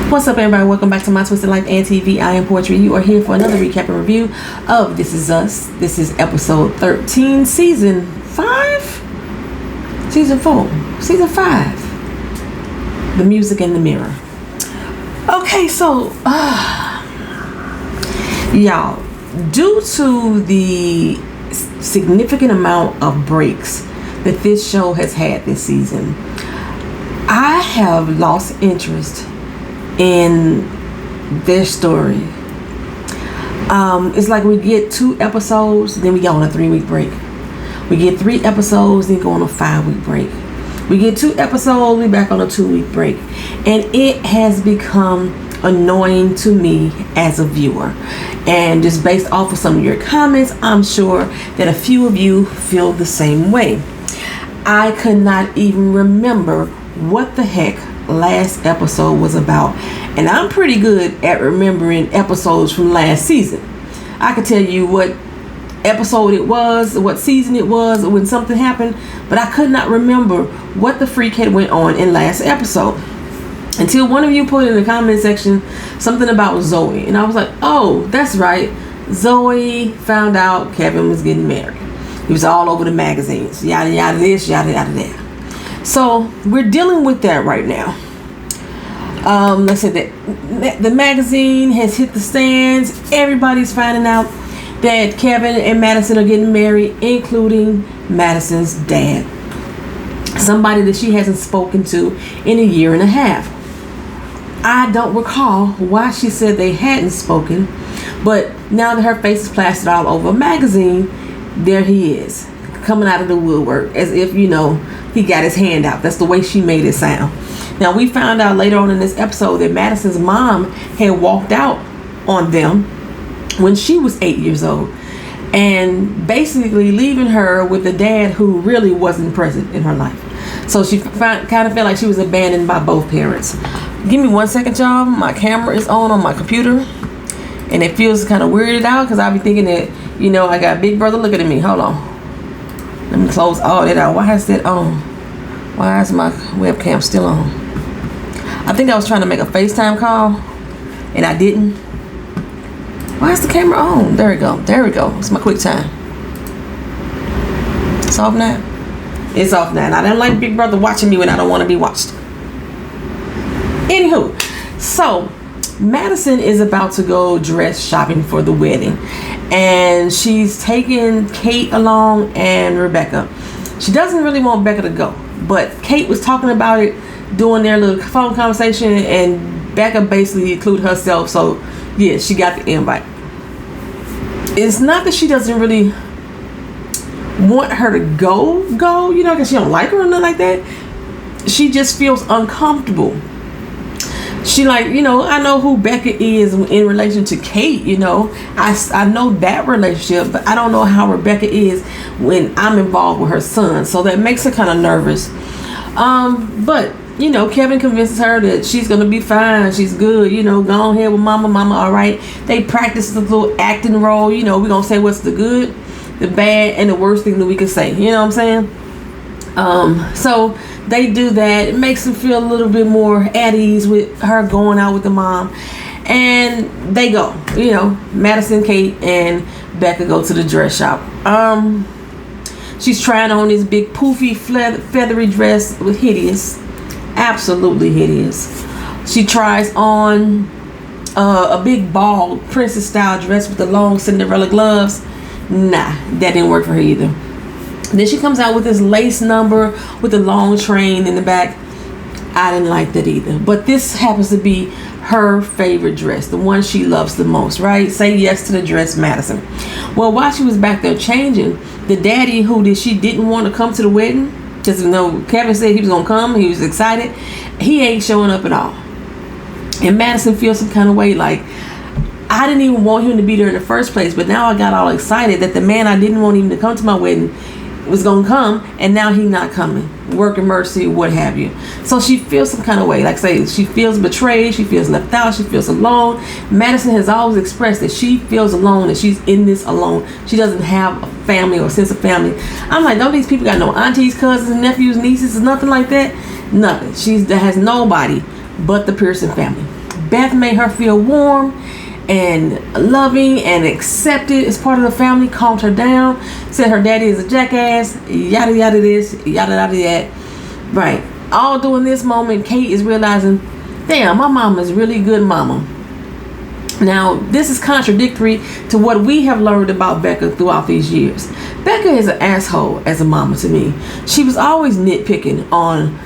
What's up, everybody? Welcome back to My Twisted Life and TV. I am Poetry. You are here for another recap and review of This Is Us. This is episode 13, season 5? Season 4? Season 5. The Music in the Mirror. Okay, so, y'all, due to the significant amount of breaks that this show has had this season, I have lost interest in their story. It's like we get 2 episodes, then we go on a 3-week break. We get 3 episodes, then go on a 5-week break. We get 2 episodes, we back on a 2-week break. And it has become annoying to me as a viewer. And just based off of some of your comments, I'm sure that a few of you feel the same way. I could not even remember what the heck last episode was about, and I'm pretty good at remembering episodes from last season. I could tell you what episode it was, what season it was, when something happened, but I could not remember what the freak had went on in last episode until one of you put in the comment section something about Zoe, and I was like, oh, that's right, Zoe found out Kevin was getting married. He was all over the magazines, yada yada this, yada yada that. So we're dealing with that right now. Let's say that the magazine has hit the stands. Everybody's finding out that Kevin and Madison are getting married, including Madison's dad. Somebody that she hasn't spoken to in a year and a half. I don't recall why she said they hadn't spoken, but now that her face is plastered all over a magazine, there he is, coming out of the woodwork as if, you know, he got his hand out. That's the way she made it sound. Now, we found out later on in this episode that Madison's mom had walked out on them when she was 8 years old, and basically leaving her with a dad who really wasn't present in her life. So she kind of felt like she was abandoned by both parents. Give me 1 second, y'all. My camera is on my computer, and it feels kind of weirded out because I'll be thinking that, you know, I got Big Brother looking at me. Hold on. Let me close all that out. Why is that on? Why is my webcam still on? I think I was trying to make a FaceTime call and I didn't. Why is the camera on? There we go. There we go. It's my quick time. It's off now? It's off now. And I don't like Big Brother watching me when I don't want to be watched. Anywho, so Madison is about to go dress shopping for the wedding, and she's taking Kate along and Rebecca. She doesn't really want Becca to go, but Kate was talking about it during their little phone conversation, and Becca basically included herself, so yeah, she got the invite. It's not that she doesn't really want her to go, you know, because she don't like her or nothing like that. She just feels uncomfortable. She like, you know, I know who Becca is in relation to Kate, you know. I know that relationship, but I don't know how Rebecca is when I'm involved with her son. So that makes her kind of nervous. But, you know, Kevin convinces her that she's going to be fine. She's good, you know, go on here with mama, all right. They practice the little acting role, you know, we're going to say what's the good, the bad, and the worst thing that we can say. You know what I'm saying? So they do that. It makes them feel a little bit more at ease with her going out with the mom. And they go. You know, Madison, Kate, and Becca go to the dress shop. She's trying on this big poofy feathery dress with hideous. Absolutely hideous. She tries on a big ball princess style dress with the long Cinderella gloves. Nah, that didn't work for her either. Then she comes out with this lace number with the long train in the back. I didn't like that either. But this happens to be her favorite dress, the one she loves the most, right? Say yes to the dress, Madison. Well, while she was back there changing, the daddy she didn't want to come to the wedding, because, you know, Kevin said he was going to come, he was excited, he ain't showing up at all. And Madison feels some kind of way, like, I didn't even want him to be there in the first place, but now I got all excited that the man I didn't want him to come to my wedding was gonna come, and now he's not coming. Work of mercy, what have you. So she feels some kind of way. Like I say, she feels betrayed, she feels left out, she feels alone. Madison has always expressed that she feels alone, that she's in this alone. She doesn't have a family or a sense of family. I'm like, don't these people got no aunties, cousins, nephews, nieces, nothing like that? Nothing. She has nobody but the Pearson family. Beth made her feel warm and loving and accepted as part of the family, calmed her down, said her daddy is a jackass, yada yada this, yada yada that. Right. All during this moment, Kate is realizing, damn, my mama is really good mama. Now, this is contradictory to what we have learned about Becca throughout these years. Becca is an asshole as a mama to me. She was always nitpicking on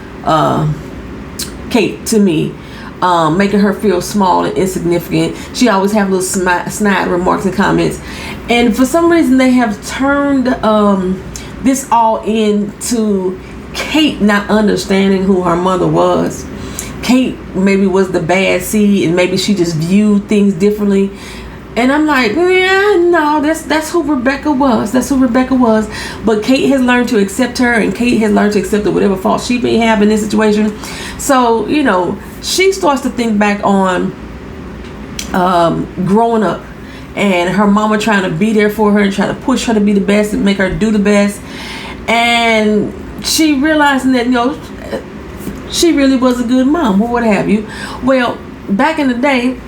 Kate to me, making her feel small and insignificant. She always have little snide remarks and comments. And for some reason, they have turned this all into Kate not understanding who her mother was. Kate maybe was the bad seed, and maybe she just viewed things differently. And I'm like, yeah, no, that's who Rebecca was. That's who Rebecca was. But Kate has learned to accept her, and Kate has learned to accept whatever fault she may have in this situation. So, you know, she starts to think back on growing up and her mama trying to be there for her and trying to push her to be the best and make her do the best. And she realizing that, you know, she really was a good mom or what have you. Well, back in the day,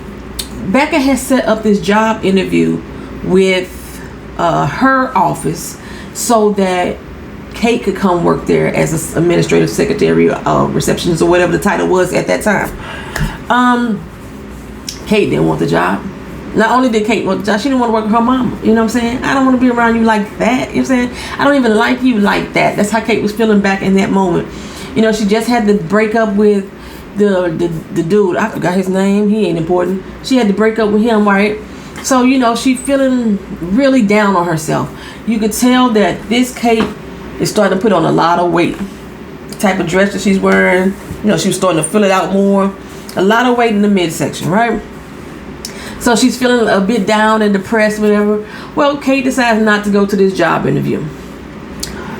Becca has set up this job interview with her office so that Kate could come work there as an administrative secretary, receptionist, or whatever the title was at that time. Kate didn't want the job. Not only did Kate want the job, she didn't want to work with her mama. You know what I'm saying? I don't want to be around you like that. You know what I'm saying? I don't even like you like that. That's how Kate was feeling back in that moment. You know, she just had to break up with the dude. I forgot his name. He ain't important. She had to break up with him, right? So, you know, she feeling really down on herself. You could tell that this Kate is starting to put on a lot of weight. The type of dress that she's wearing, you know, she was starting to fill it out more. A lot of weight in the midsection, right? So she's feeling a bit down and depressed, whatever. Well, Kate decides not to go to this job interview.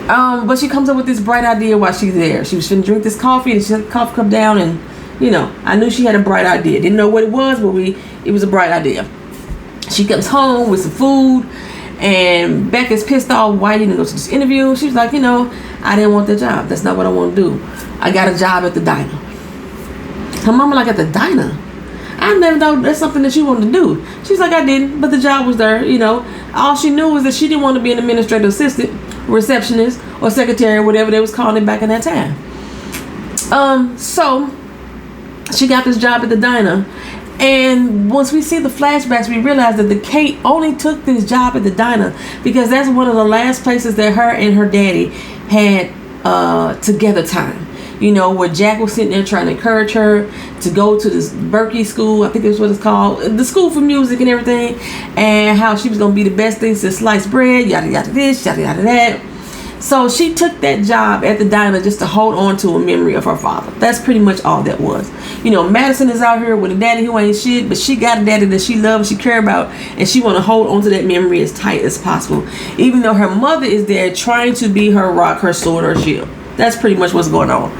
But she comes up with this bright idea while she's there. She was going to drink this coffee, and she set the coffee cup down, and, you know, I knew she had a bright idea. Didn't know what it was, but it was a bright idea. She comes home with some food, and Becca's pissed off. Why didn't you go to this interview? She was like, you know, I didn't want the job. That's not what I want to do. I got a job at the diner. Her mama like, at the diner? I never know that's something that you wanted to do. She's like, I didn't, but the job was there, you know. All she knew was that she didn't want to be an administrative assistant, receptionist, or secretary, or whatever they was calling it back in that time. So she got this job at the diner, and once we see the flashbacks, we realize that the Kate only took this job at the diner because that's one of the last places that her and her daddy had together time. You know, where Jack was sitting there trying to encourage her to go to this Berkeley school, I think that's what it's called, the school for music and everything, and how she was going to be the best thing since sliced bread, yada yada this, yada yada that. So she took that job at the diner just to hold on to a memory of her father. That's pretty much all that was. You know, Madison is out here with a daddy who ain't shit, but she got a daddy that she loves, she care about, and she want to hold on to that memory as tight as possible, even though her mother is there trying to be her rock, her sword, her shield. That's pretty much what's going on.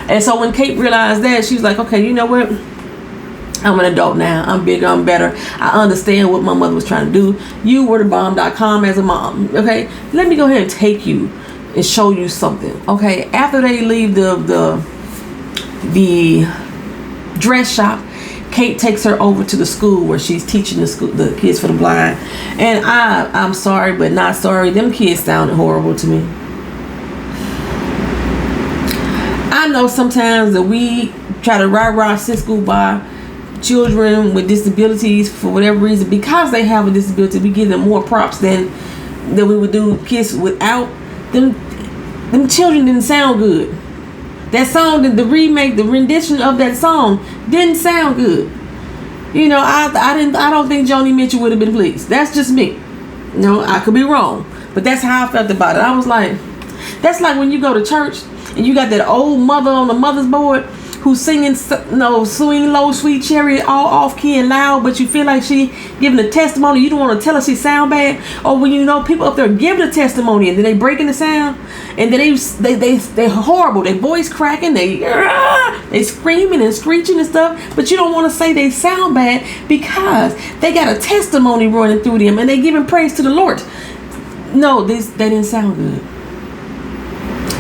And so when Kate realized that, she was like, okay, you know what? I'm an adult now. I'm bigger. I'm better. I understand what my mother was trying to do. You were the bomb.com as a mom. Okay? Let me go ahead and take you and show you something. Okay? After they leave the dress shop, Kate takes her over to the school where she's teaching the kids for the blind. And I'm sorry, but not sorry. Them kids sounded horrible to me. I know sometimes that we try to rah-rah sit school by children with disabilities for whatever reason. Because they have a disability, we give them more props than we would do kids without. Them children didn't sound good. That song, the remake, the rendition of that song didn't sound good. You know, I don't think Joni Mitchell would have been pleased. That's just me. You know, I could be wrong, but that's how I felt about it. I was like, that's like when you go to church and you got that old mother on the mother's board who's singing, Swing Low, Sweet Chariot, all off key and loud, but you feel like she giving a testimony. You don't want to tell her she sound bad. Or when you know people up there giving a testimony and then they breaking the sound, and then they horrible. They voice cracking, they screaming and screeching and stuff, but you don't want to say they sound bad because they got a testimony running through them and they giving praise to the Lord. No, they didn't sound good.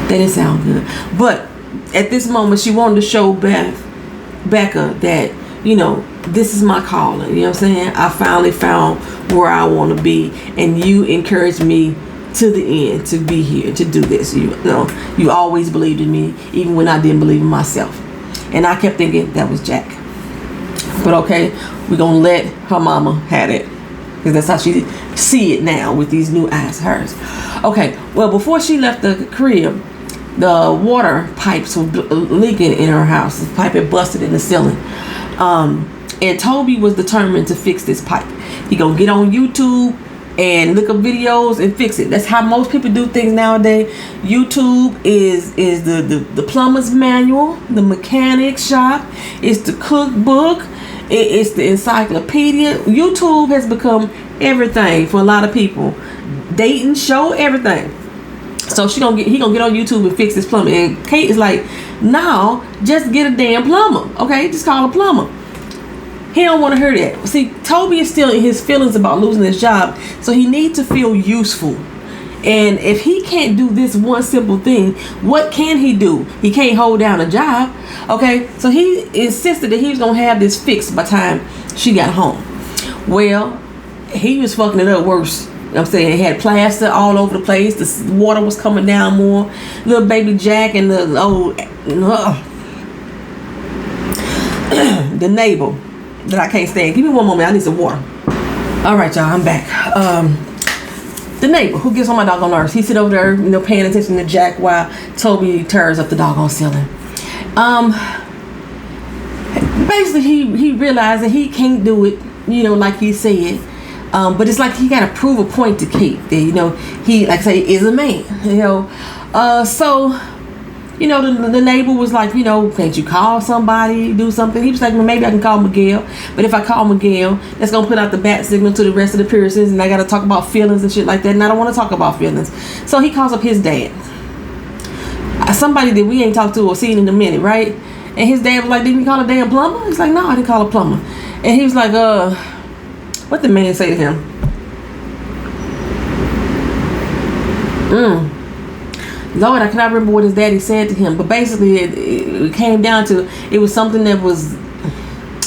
They didn't sound good. But at this moment, she wanted to show Becca that this is my calling. You know what I'm saying? I finally found where I want to be, and you encouraged me to the end to be here to do this. You always believed in me, even when I didn't believe in myself. And I kept thinking that was Jack. But okay, we're gonna let her mama have it, because that's how she see it now with these new eyes of hers. Okay, well, before she left the crib, the water pipes were leaking in her house. The pipe had busted in the ceiling. And Toby was determined to fix this pipe. He gonna get on YouTube and look up videos and fix it. That's how most people do things nowadays. YouTube is the plumber's manual, the mechanic shop, it's the cookbook, it's the encyclopedia. YouTube has become everything for a lot of people. Dating show, everything. So he gonna get on YouTube and fix this plumber. And Kate is like, no, just get a damn plumber. Okay, just call a plumber. He don't want to hear that. See, Toby is still in his feelings about losing his job, so he needs to feel useful. And if he can't do this one simple thing, what can he do? He can't hold down a job. Okay, so he insisted that he was gonna have this fixed by the time she got home. Well, he was fucking it up worse. I'm saying, it had plaster all over the place. The water was coming down more. Little baby Jack and the the neighbor that I can't stand. Give me one moment. I need some water. All right, y'all. I'm back. The neighbor who gets on my doggone nerves. He sit over there, paying attention to Jack while Toby tears up the doggone ceiling. Basically, he realized that he can't do it, like he said. But it's like he got to prove a point to Kate that, he, like I say, is a man, So, the neighbor was like, can't you call somebody, do something? He was like, well, maybe I can call Miguel. But if I call Miguel, that's going to put out the bat signal to the rest of the Pearsons, and I got to talk about feelings and shit like that. And I don't want to talk about feelings. So he calls up his dad. Somebody that we ain't talked to or seen in a minute, right? And his dad was like, didn't you call a damn plumber? He's like, no, I didn't call a plumber. And he was like, what the man say to him? Lord, I cannot remember what his daddy said to him, but basically it came down to, it was something that was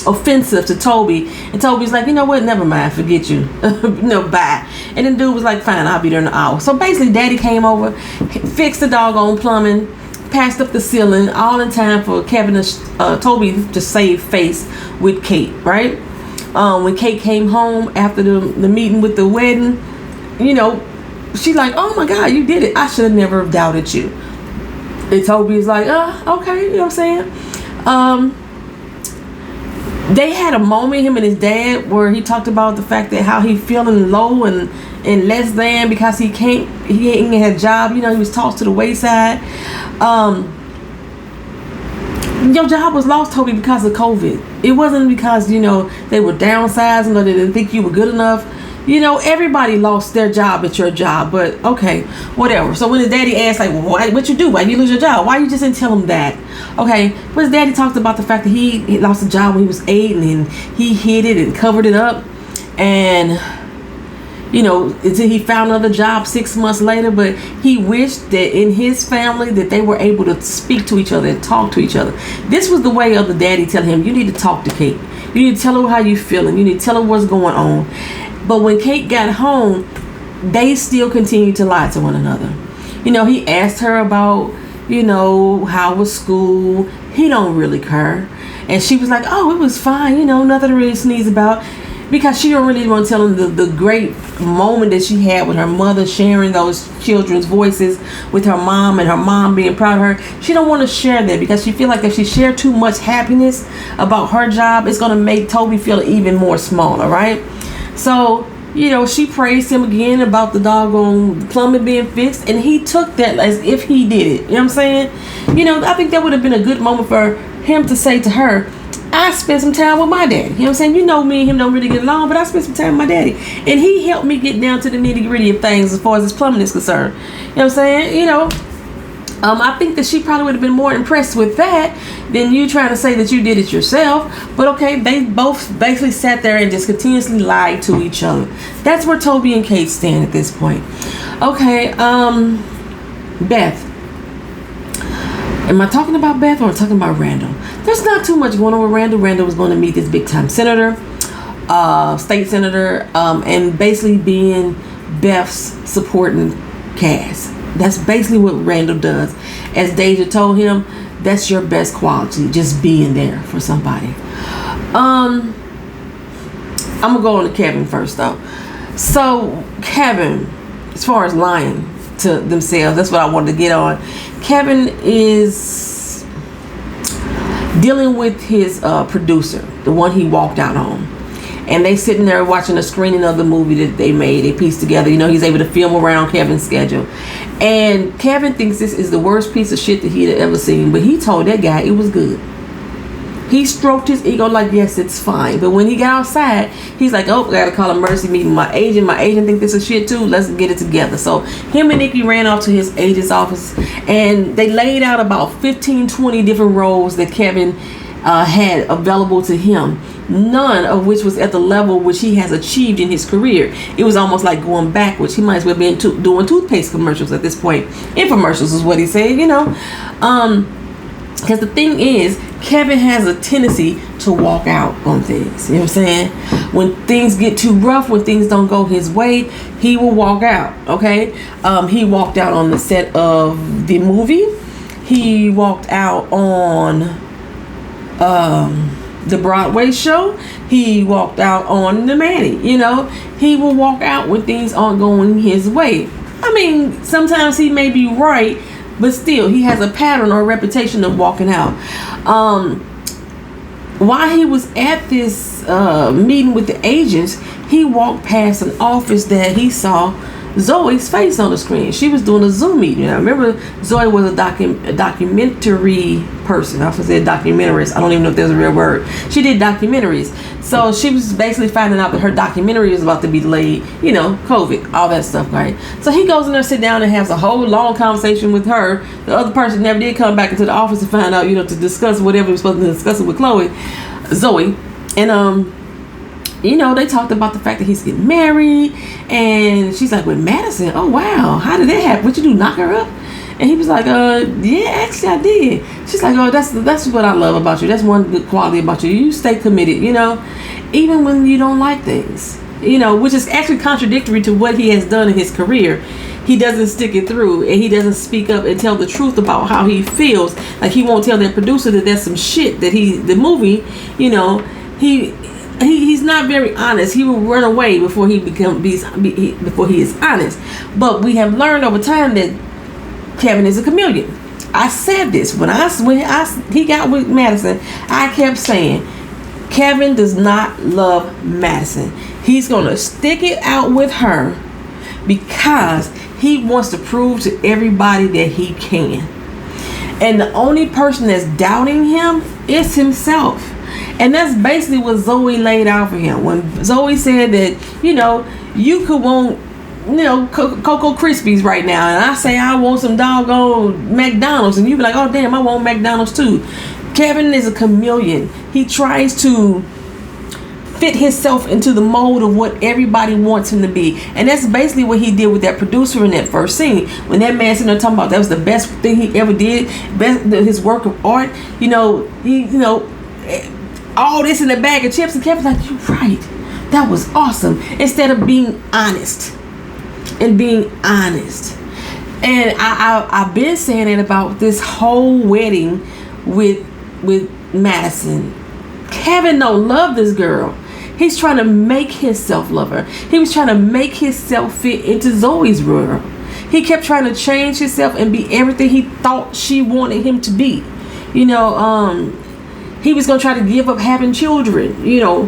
offensive to Toby, and Toby's like, you know what, never mind, forget you. Bye. And then dude was like, fine, I'll be there in an hour. So basically daddy came over, fixed the doggone plumbing, passed up the ceiling, all in time for Toby to save face with Kate, right? When Kate came home after the meeting with the wedding, she's like, oh my God, you did it. I should have never doubted you. And Toby's like, okay, you know what I'm saying? They had a moment, him and his dad, where he talked about the fact that how he feeling low and less than because he ain't had a job. He was tossed to the wayside. Your job was lost, Toby, because of COVID. It wasn't because, they were downsizing or they didn't think you were good enough. Everybody lost their job at your job, but okay, whatever. So when his daddy asked, like, what you do? Why you lose your job? Why you just didn't tell him that? Okay, but his daddy talked about the fact that he lost a job when he was 8 and he hid it and covered it up. And, until he found another job 6 months later, but he wished that in his family that they were able to speak to each other and talk to each other. This was the way of the daddy telling him, you need to talk to Kate. You need to tell her how you feeling. You need to tell her what's going on. But when Kate got home, they still continued to lie to one another. He asked her about, how was school. He don't really care. And she was like, oh, it was fine. Nothing to really sneeze about. Because she don't really want to tell him the great moment that she had with her mother, sharing those children's voices with her mom and her mom being proud of her. She don't want to share that because she feel like if she shared too much happiness about her job, it's going to make Toby feel even more smaller, right? So, she praised him again about the doggone plumbing being fixed, and he took that as if he did it. You know what I'm saying? I think that would have been a good moment for him to say to her, I spent some time with my daddy. You know what I'm saying? Me and him don't really get along, but I spent some time with my daddy. And he helped me get down to the nitty gritty of things as far as this plumbing is concerned. You know what I'm saying? I think that she probably would have been more impressed with that than you trying to say that you did it yourself. But okay, they both basically sat there and just continuously lied to each other. That's where Toby and Kate stand at this point. Okay, Beth. Am I talking about Beth or am I talking about Randall? there's not too much going on with Randall. Randall was going to meet this big time senator, state senator, and basically being Beth's supporting cast. That's basically what Randall does. As Deja told him, that's your best quality, just being there for somebody. I'm gonna go on to Kevin first though. So Kevin, as far as lying to themselves, that's what I wanted to get on. Kevin is dealing with his producer, the one he walked out on. And they sitting there watching a screening of the movie that they made. They pieced together. You know, he's able to film around Kevin's schedule. And Kevin thinks this is the worst piece of shit that he had ever seen. But he told that guy it was good. He stroked his ego like, yes, it's fine. But when he got outside, he's like, oh, I gotta call a mercy meeting. My agent think this is shit too. Let's get it together. So him and Nikki ran off to his agent's office. And they laid out about 15, 20 different roles that Kevin had available to him. None of which was at the level which he has achieved in his career. It was almost like going backwards. He might as well be doing toothpaste commercials at this point. Infomercials is what he said, you know. Because the thing is, Kevin has a tendency to walk out on things. You know what I'm saying? When things get too rough, when things don't go his way, he will walk out. Okay? He walked out on the set of the movie. He walked out on the Broadway show. He walked out on the Manny. You know, he will walk out when things aren't going his way. I mean, sometimes he may be right, but still, he has a pattern or a reputation of walking out. While he was at this meeting with the agents, he walked past an office that he saw Zoe's face on the screen. She was doing a Zoom meeting. I remember Zoe was a documentary person. I was going to say documentarist. I don't even know if there's a real word. She did documentaries. So she was basically finding out that her documentary was about to be delayed. You know, COVID, all that stuff, right? So he goes in there, sit down, and has a whole long conversation with her. The other person never did come back into the office to find out, you know, to discuss whatever he was supposed to discuss it with Zoe. And, you know, they talked about the fact that he's getting married, and she's like, with Madison, oh wow, how did that happen? What'd you do, knock her up? And he was like, yeah, actually I did. She's like, oh, that's what I love about you. That's one good quality about you. You stay committed, you know, even when you don't like things, you know, which is actually contradictory to what he has done in his career. He doesn't stick it through, and he doesn't speak up and tell the truth about how he feels. Like, he won't tell that producer that there's some shit that the movie, you know, he's not very honest. He will run away before he is honest. But we have learned over time that Kevin is a chameleon. I said this when he got with Madison. I kept saying, Kevin does not love Madison. He's gonna stick it out with her because he wants to prove to everybody that he can. And the only person that's doubting him is himself. And that's basically what Zoe laid out for him. When Zoe said that, you know, you could want, you know, Cocoa Krispies right now, and I say I want some doggone McDonald's, and you be like, oh damn, I want McDonald's too. Kevin is a chameleon. He tries to fit himself into the mold of what everybody wants him to be. And that's basically what he did with that producer in that first scene. When that man sitting there talking about that was the best thing he ever did, his work of art, you know, all this in a bag of chips, and Kevin's like, you're right, that was awesome. Instead of being honest. And I've been saying it about this whole wedding with Madison. Kevin don't love this girl. He's trying to make himself love her. He was trying to make himself fit into Zoe's world. He kept trying to change himself and be everything he thought she wanted him to be. You know, he was going to try to give up having children, you know,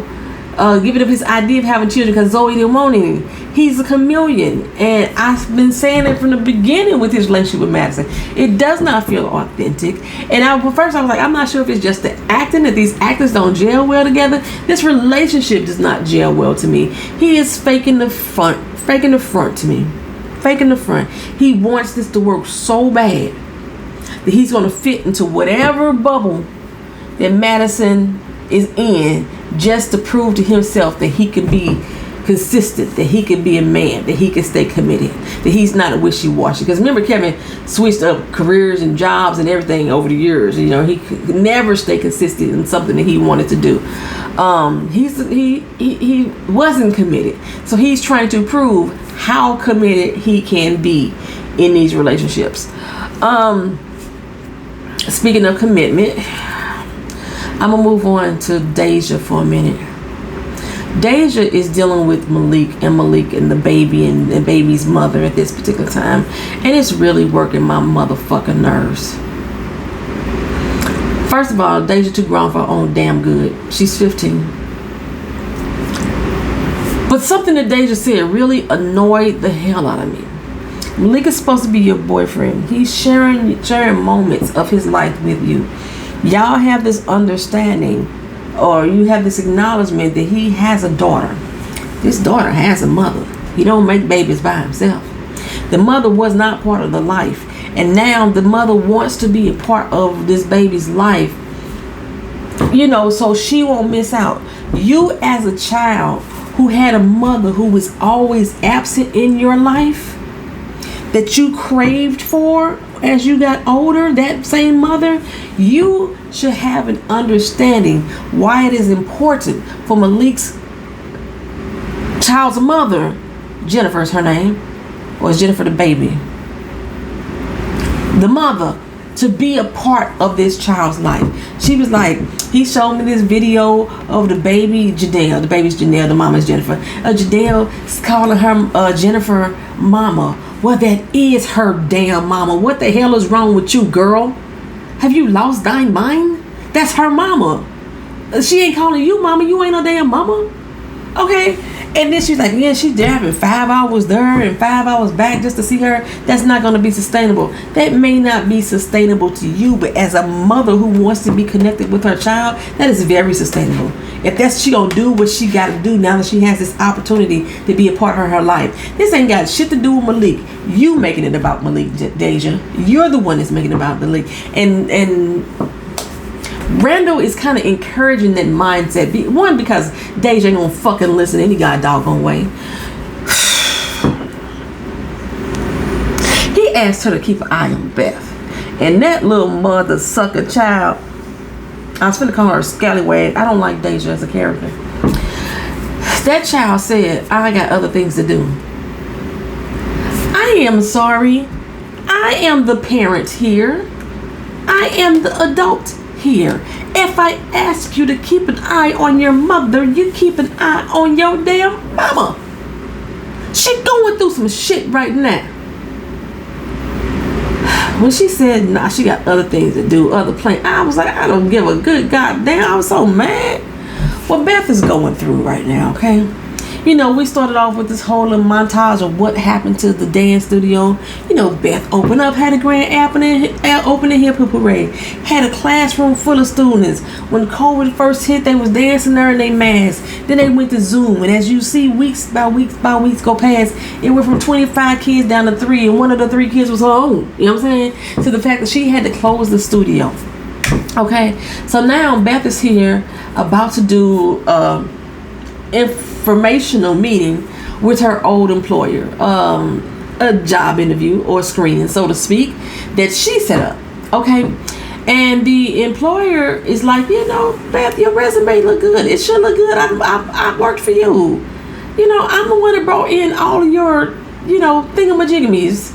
giving up his idea of having children because Zoe didn't want any. He's a chameleon. And I've been saying it from the beginning with his relationship with Madison. It does not feel authentic. And first I was like, I'm not sure if it's just the acting, that these actors don't gel well together. This relationship does not gel well to me. He is faking the front to me. Faking the front. He wants this to work so bad that he's going to fit into whatever bubble that Madison is in, just to prove to himself that he can be consistent, that he could be a man, that he could stay committed, that he's not a wishy-washy. Because remember, Kevin switched up careers and jobs and everything over the years. You know, he could never stay consistent in something that he wanted to do. He wasn't committed, so he's trying to prove how committed he can be in these relationships. Speaking of commitment, I'm gonna move on to Deja for a minute. Deja is dealing with Malik and the baby and the baby's mother at this particular time, and it's really working my motherfucking nerves. First of all, Deja too grown for her own damn good. She's 15. But something that Deja said really annoyed the hell out of me. Malik is supposed to be your boyfriend. He's sharing moments of his life with you. Y'all have this understanding, or you have this acknowledgement that he has a daughter. This daughter has a mother. He don't make babies by himself. The mother was not part of the life, and now the mother wants to be a part of this baby's life, you know, so she won't miss out. You as a child who had a mother who was always absent in your life, that you craved for as you got older, that same mother, you should have an understanding why it is important for Malik's child's mother, Jennifer is her name, or is Jennifer the baby, the mother, to be a part of this child's life. She was like, he showed me this video of the baby Jadelle. The baby's Janelle, the mama's Jennifer. Jadelle is calling her Jennifer mama. Well, that is her damn mama. What the hell is wrong with you, girl? Have you lost thine mind? That's her mama. She ain't calling you mama. You ain't no damn mama. Okay? And then she's like, yeah, she's driving 5 hours there and 5 hours back just to see her. That's not going to be sustainable. That may not be sustainable to you, but as a mother who wants to be connected with her child, that is very sustainable. If that's she going to do what she got to do now that she has this opportunity to be a part of her life. This ain't got shit to do with Malik. You making it about Malik, Deja. You're the one that's making it about Malik. And Randall is kind of encouraging that mindset. One, because Deja ain't gonna fucking listen any god doggone way. He asked her to keep an eye on Beth. And that little mother sucker child, I was finna call her a scallywag. I don't like Deja as a character. That child said, I got other things to do. I am sorry. I am the parent here. I am the adult here. If I ask you to keep an eye on your mother, you keep an eye on your damn mama. She going through some shit right now. When she said, nah, she got other things to do, other plans, I was like, I don't give a good goddamn. I was so mad. What Beth is going through right now, okay? You know, we started off with this whole little montage of what happened to the dance studio. You know, Beth opened up, had a grand opening hip hop parade, had a classroom full of students. When COVID first hit, they was dancing there in their masks. Then they went to Zoom, and as you see, weeks by weeks go past, it went from 25 kids down to 3, and one of the 3 kids was her own. You know what I'm saying? To the fact that she had to close the studio. Okay, so now Beth is here about to do informational meeting with her old employer, a job interview or screening, so to speak, that she set up. Okay, and the employer is like, you know, Beth, your resume look good. It should look good. I worked for you. You know, I'm the one that brought in all of your, you know, thingamajiggamies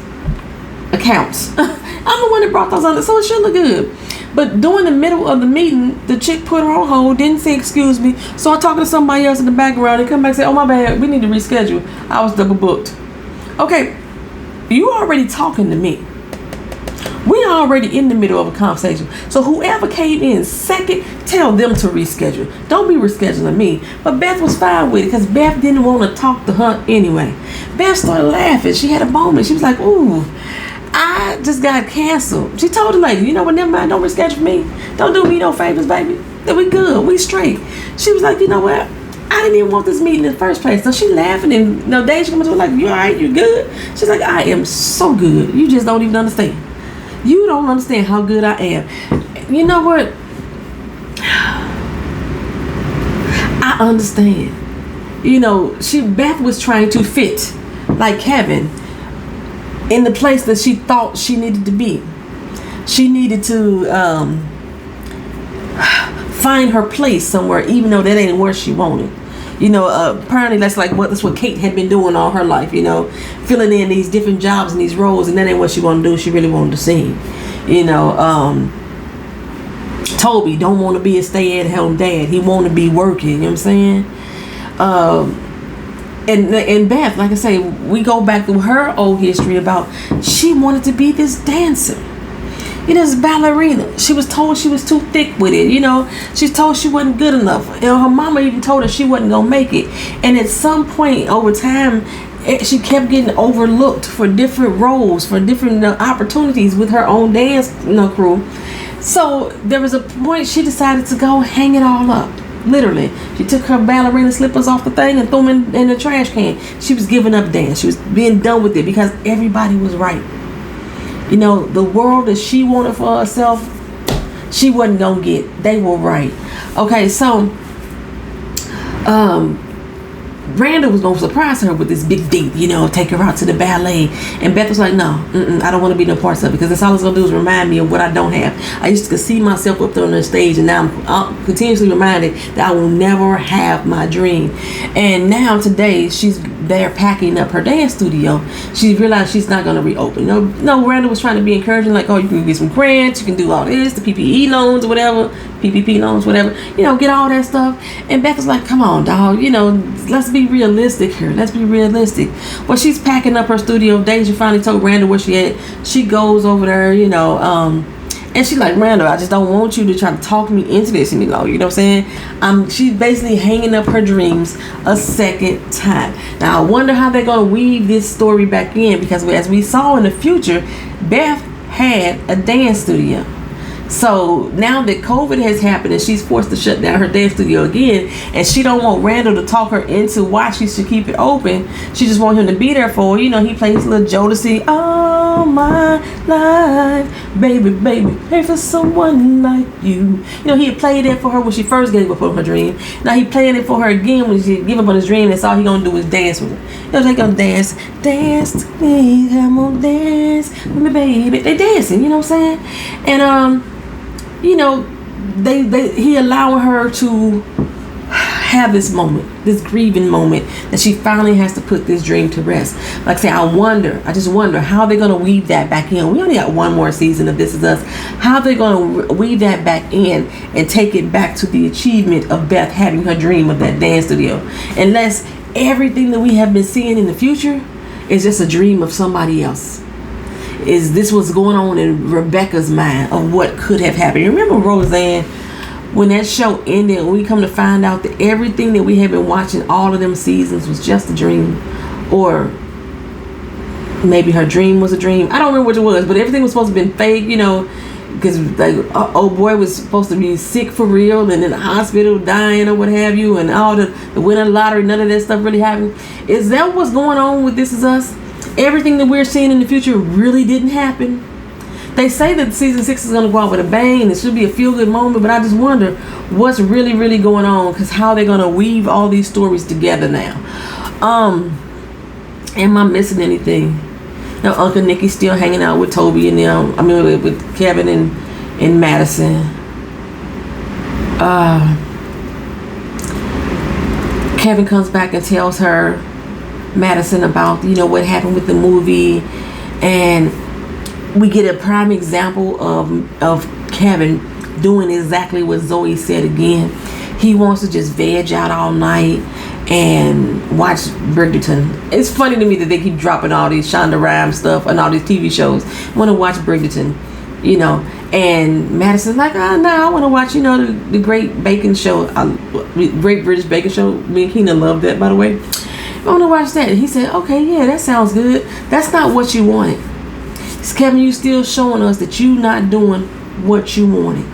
accounts. I'm the one that brought those on, so it should look good. But during the middle of the meeting, the chick put her on hold, didn't say excuse me. So I talked to somebody else in the background. They come back and say, oh my bad, we need to reschedule. I was double booked. Okay, you already talking to me. We already in the middle of a conversation. So whoever came in second, tell them to reschedule. Don't be rescheduling me. But Beth was fine with it because Beth didn't want to talk to her anyway. Beth started laughing. She had a moment. She was like, ooh, I just got canceled. She told the lady, you know what, never mind, don't reschedule me. Don't do me no favors, baby. We good, we straight. She was like, you know what, I didn't even want this meeting in the first place. So she laughing, and you know, Dave, she comes to her like, you all right, you good? She's like, I am so good. You just don't even understand. You don't understand how good I am. You know what? I understand. Beth was trying to fit like Kevin in the place that she thought she needed to be. She needed to find her place somewhere, even though that ain't where she wanted. Apparently that's what Kate had been doing all her life, filling in these different jobs and these roles, and that ain't what she wanted to do. She really wanted to sing. Toby don't want to be a stay-at-home dad. He want to be working, you know what I'm saying? And Beth, like I say, we go back through her old history about she wanted to be this dancer. This ballerina. She was told she was too thick with it. She's told she wasn't good enough. Her mama even told her she wasn't gonna make it. And at some point over time, she kept getting overlooked for different roles, for different opportunities with her own dance crew. So there was a point she decided to go hang it all up. Literally, she took her ballerina slippers off the thing and threw them in the trash can. She was giving up dance. She was being done with it because everybody was right. The world that she wanted for herself, she wasn't gonna get. They were right. Okay, so Randall was gonna surprise her with this big date, take her out to the ballet. And Beth was like, no, I don't want to be no parts of it, because that's all it's gonna do is remind me of what I don't have. I used to see myself up there on the stage, and now I'm continuously reminded that I will never have my dream. And now today she's there packing up her dance studio. She realized she's not gonna reopen. Randall was trying to be encouraging, like, oh, you can get some grants, you can do all this, the PPE loans or whatever, PPP loans, whatever, get all that stuff. And Beth was like, come on, dog, let's be realistic here. Let's be realistic. Well, she's packing up her studio. Deja finally told Randall where she at. She goes over there, and she's like, Randall, I just don't want you to try to talk me into this any longer. You know what I'm saying? She's basically hanging up her dreams a second time. Now, I wonder how they're going to weave this story back in, because as we saw in the future, Beth had a dance studio. So now that COVID has happened and she's forced to shut down her dance studio again, and she don't want Randall to talk her into why she should keep it open, she just want him to be there for her. He plays little Jodeci, all my life, baby, pray for someone like you. He had played it for her when she first gave up on her dream. Now he playing it for her again when she give up on his dream. That's all he gonna do is dance with her. They gonna dance to me, come on, dance with me, baby. They dancing, you know what I'm saying? And he allowing her to have this moment, this grieving moment, that she finally has to put this dream to rest. Like I say, I just wonder how they're going to weave that back in. We only got one more season of This Is Us. How they're going to weave that back in and take it back to the achievement of Beth having her dream of that dance studio. Unless everything that we have been seeing in the future is just a dream of somebody else. Is this what's going on in Rebecca's mind of what could have happened? Remember Roseanne, when that show ended, we come to find out that everything that we have been watching all of them seasons was just a dream, or maybe her dream was a dream. I don't remember what it was, but everything was supposed to have been fake, because old boy was supposed to be sick for real and in the hospital dying or what have you, and all the winning the lottery, none of that stuff really happened. Is that what's going on with This Is Us? Everything that we're seeing in the future really didn't happen. They say that season 6 is going to go out with a bang and it should be a feel-good moment, but I just wonder what's really, really going on, because how they're going to weave all these stories together now. Am I missing anything? Now, Uncle Nicky's still hanging out with Toby and them. With Kevin and Madison. Kevin comes back and tells her, Madison, about what happened with the movie, and we get a prime example of Kevin doing exactly what Zoe said again. He wants to just veg out all night and watch Bridgerton. It's funny to me that they keep dropping all these Shonda Rhimes stuff and all these TV shows. Want to watch Bridgerton, and Madison's like, no, I want to watch the Great Baking Show, Great British Baking Show. Me and Keena love that, by the way. I want to watch that. And he said, okay, yeah, that sounds good. That's not what you wanted. Kevin, you still showing us that you not doing what you wanted.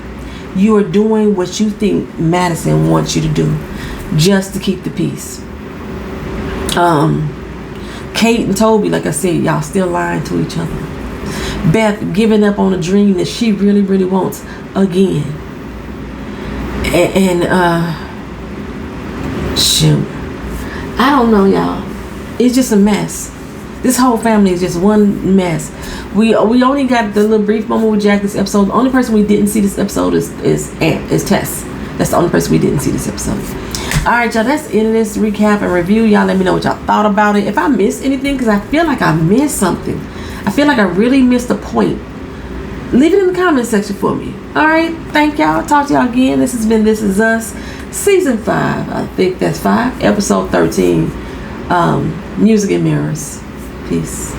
You are doing what you think Madison wants you to do, just to keep the peace. Kate and Toby, like I said, y'all still lying to each other. Beth giving up on a dream that she really, really wants again. And shoot. I don't know, y'all. It's just a mess. This whole family is just one mess. We only got the little brief moment with Jack this episode. The only person we didn't see this episode is Tess. That's the only person we didn't see this episode. Alright, y'all, that's the end of this recap and review. Y'all let me know what y'all thought about it. If I missed anything, because I feel like I missed something. I feel like I really missed a point. Leave it in the comment section for me. Alright, thank y'all. Talk to y'all again. This has been This Is Us, Season 5. I think that's 5. Episode 13. Music and Mirrors. Peace.